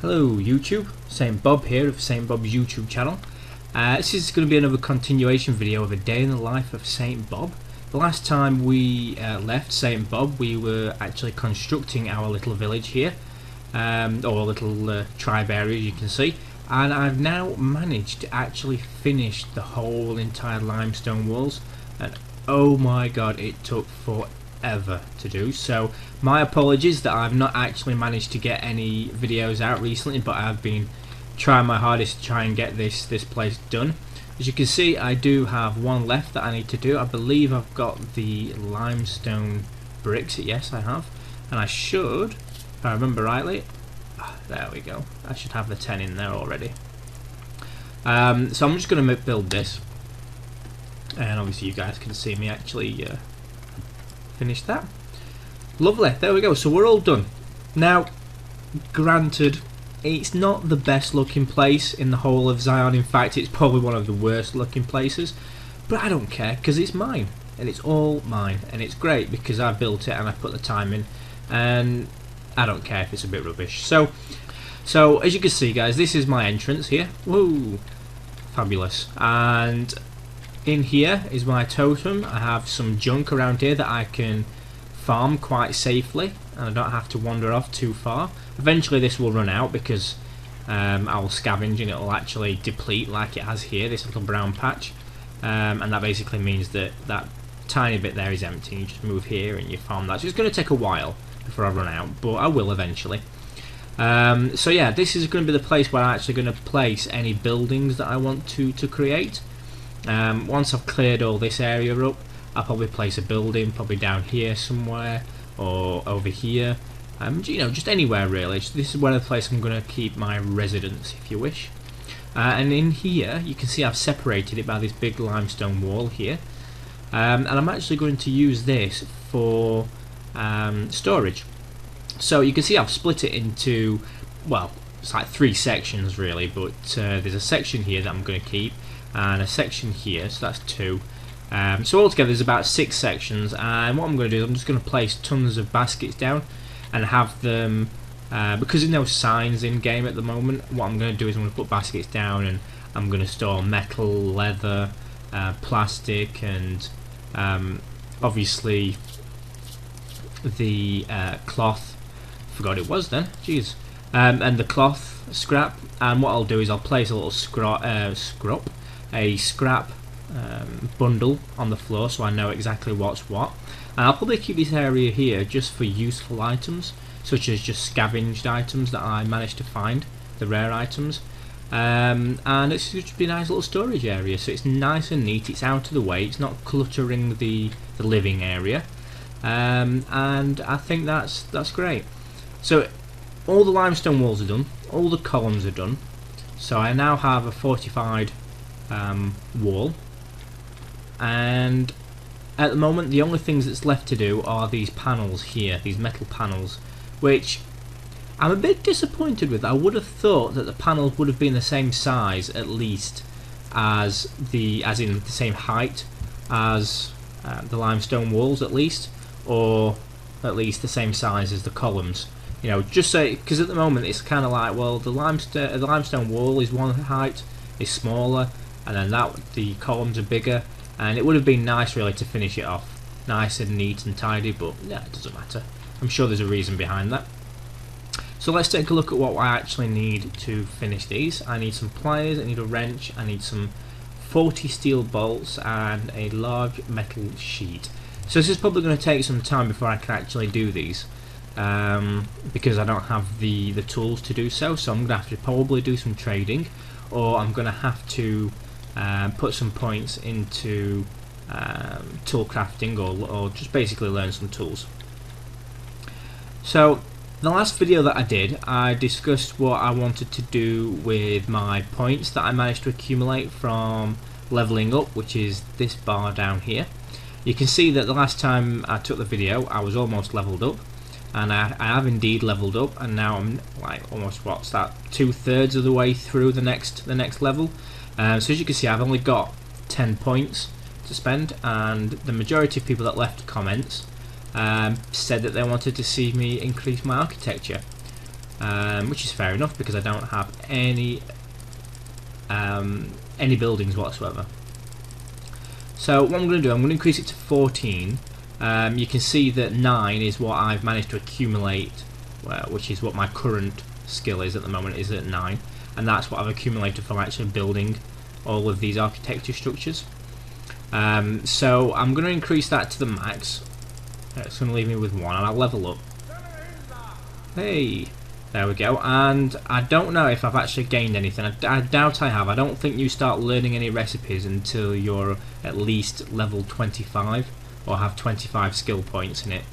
Hello YouTube, Saintbob here of Saintbob's YouTube channel. This is going to be another continuation video of a day in the life of Saintbob. The last time we left Saintbob, we were actually constructing our little village here, or little tribe area, you can see, and I've now managed to actually finish the whole entire limestone walls, and oh my god, it took forever to do. So my apologies that I've not actually managed to get any videos out recently, but I've been trying my hardest to try and get this place done. As you can see, I do have one left that I need to do. I believe I've got the limestone bricks. Yes, I have, and I should, if I remember rightly, there we go, I should have the 10 in there already. So I'm just going to build this, and obviously you guys can see me actually finish that. Lovely, there we go, so we're all done. Now, granted, it's not the best looking place in the whole of Xsyon. In fact, it's probably one of the worst looking places, but I don't care because it's mine, and it's all mine, and it's great because I built it and I put the time in, and I don't care if it's a bit rubbish. So as you can see, guys, this is my entrance here. Woo, fabulous. And in here is my totem. I have some junk around here that I can farm quite safely, and I don't have to wander off too far. Eventually this will run out because I will scavenge and it will actually deplete like it has here, this little brown patch, and that basically means that that tiny bit there is empty. You just move here and you farm that. So it's going to take a while before I run out, but I will eventually. So yeah, this is going to be the place where I'm actually going to place any buildings that I want to create. Once I've cleared all this area up, I'll probably place a building, probably down here somewhere, or over here, you know, just anywhere really. This is where the place I'm going to keep my residence, if you wish. And in here, you can see I've separated it by this big limestone wall here, and I'm actually going to use this for storage. So you can see I've split it into, well, it's like 3 sections really, but there's a section here that I'm going to keep, and a section here, so that's 2. So altogether there's about 6 sections, and what I'm going to do is I'm just going to place tons of baskets down and have them, because there's no signs in game at the moment, what I'm going to do is I'm going to put baskets down and I'm going to store metal, leather, plastic, and obviously the cloth, forgot it was then, jeez, and the cloth scrap. And what I'll do is I'll place a little scrap bundle on the floor so I know exactly what's what, and I'll probably keep this area here just for useful items, such as just scavenged items that I managed to find, the rare items, and it's just be a nice little storage area, so it's nice and neat, it's out of the way, it's not cluttering the living area, and I think that's great. So all the limestone walls are done, all the columns are done, so I now have a fortified wall, and at the moment the only things that's left to do are these panels here, these metal panels, which I'm a bit disappointed with. I would have thought that the panels would have been the same size at least as in the same height as the limestone walls at least, or at least the same size as the columns. You know, just say, because at the moment it's kind of like, well, the limestone wall is one height, is smaller, and then the columns are bigger, and it would have been nice really to finish it off nice and neat and tidy, but yeah, it doesn't matter. I'm sure there's a reason behind that. So let's take a look at what I actually need to finish these. I need some pliers, I need a wrench, I need some 40 steel bolts, and a large metal sheet. So this is probably going to take some time before I can actually do these, because I don't have the tools to do so. So I'm going to have to probably do some trading, or I'm going to have to put some points into tool crafting, or just basically learn some tools. So the last video that I did, I discussed what I wanted to do with my points that I managed to accumulate from leveling up, which is this bar down here. You can see that the last time I took the video I was almost leveled up, and I have indeed leveled up, and now I'm like almost, what's that, 2/3 of the way through the next level. So as you can see, I've only got 10 points to spend, and the majority of people that left comments said that they wanted to see me increase my architecture, which is fair enough because I don't have any buildings whatsoever. So what I'm going to do, I'm going to increase it to 14. You can see that 9 is what I've managed to accumulate, which is what my current skill is at the moment, is at 9, and that's what I've accumulated from actually building all of these architecture structures. So I'm going to increase that to the max. It's going to leave me with 1, and I'll level up. Hey, there we go. And I don't know if I've actually gained anything. I doubt I have. I don't think you start learning any recipes until you're at least level 25 or have 25 skill points in it.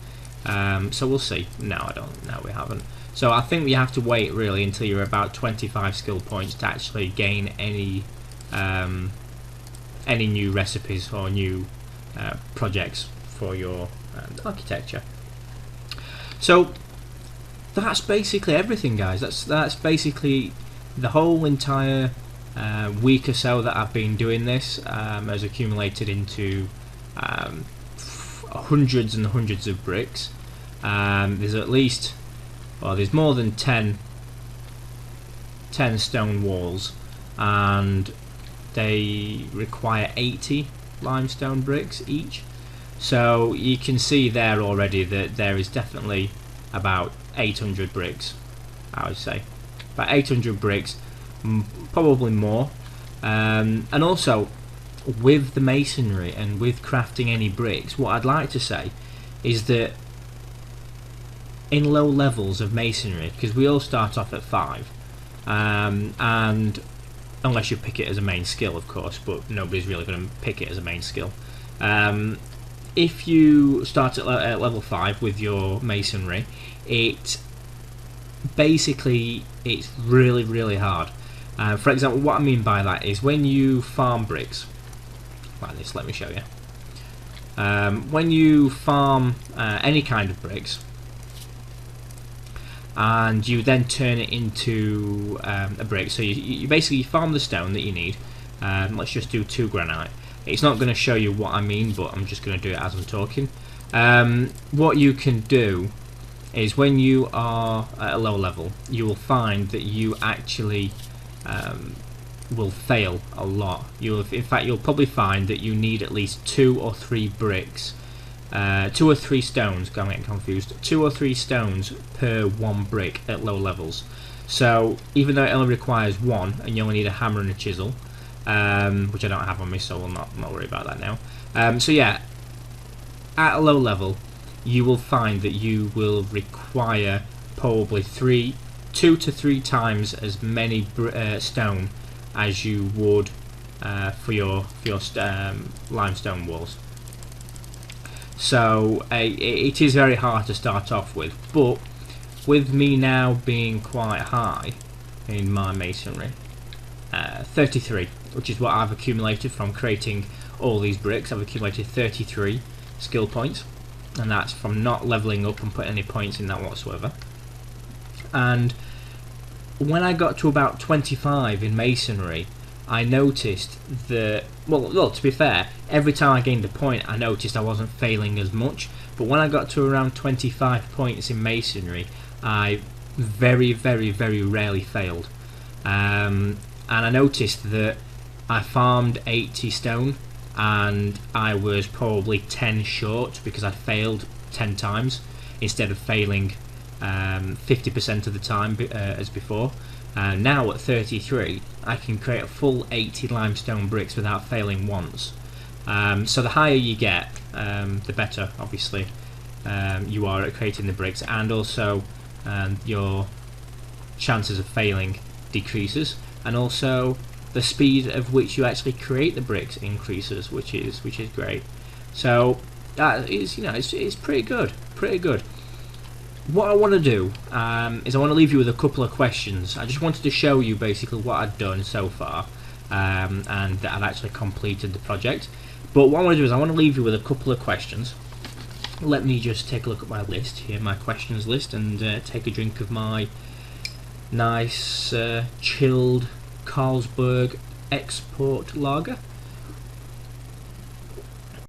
So we'll see. No, I don't. No, we haven't. So I think you have to wait really until you're about 25 skill points to actually gain any new recipes or new projects for your architecture. So that's basically everything, guys. That's basically the whole entire week or so that I've been doing this. Has accumulated into hundreds and hundreds of bricks. There's at least, well, there's more than 10 stone walls, and they require 80 limestone bricks each. So you can see there already that there is definitely about 800 bricks, I would say. About 800 bricks, probably more. And also, with the masonry and with crafting any bricks, what I'd like to say is that in low levels of masonry, because we all start off at 5, and unless you pick it as a main skill, of course, but nobody's really going to pick it as a main skill. If you start at level 5 with your masonry, it's really, really hard. For example, what I mean by that is when you farm bricks like this, let me show you. When you farm any kind of bricks and you then turn it into a brick, so you basically farm the stone that you need. Let's just do 2 granite. It's not going to show you what I mean, but I'm just going to do it as I'm talking. What you can do is when you are at a low level, you will find that you actually will fail a lot. In fact, you'll probably find that you need at least 2 or 3 bricks, 2 or 3 stones. I'm getting confused. 2 or 3 stones per 1 brick at low levels. So even though it only requires 1, and you only need a hammer and a chisel, which I don't have on me, so we'll not worry about that now. So yeah, at a low level, you will find that you will require probably 2 to 3 times as many stone as you would for your limestone walls. So it is very hard to start off with, but with me now being quite high in my masonry, 33, which is what I've accumulated from creating all these bricks. I've accumulated 33 skill points, and that's from not leveling up and putting any points in that whatsoever. And when I got to about 25 in masonry, I noticed that, well, to be fair, every time I gained a point I noticed I wasn't failing as much, but when I got to around 25 points in masonry, I very, very, very rarely failed. And I noticed that I farmed 80 stone and I was probably 10 short because I failed 10 times instead of failing 50% of the time as before. Now at 33 I can create a full 80 limestone bricks without failing once. So the higher you get, the better obviously you are at creating the bricks, and also your chances of failing decreases, and also the speed of which you actually create the bricks increases, which is great. So that is, it's pretty good, What I want to do is I want to leave you with a couple of questions. I just wanted to show you basically what I've done so far, and that I've actually completed the project. But what I want to do is I want to leave you with a couple of questions. Let me just take a look at my list here, my questions list, and take a drink of my nice chilled Carlsberg export lager.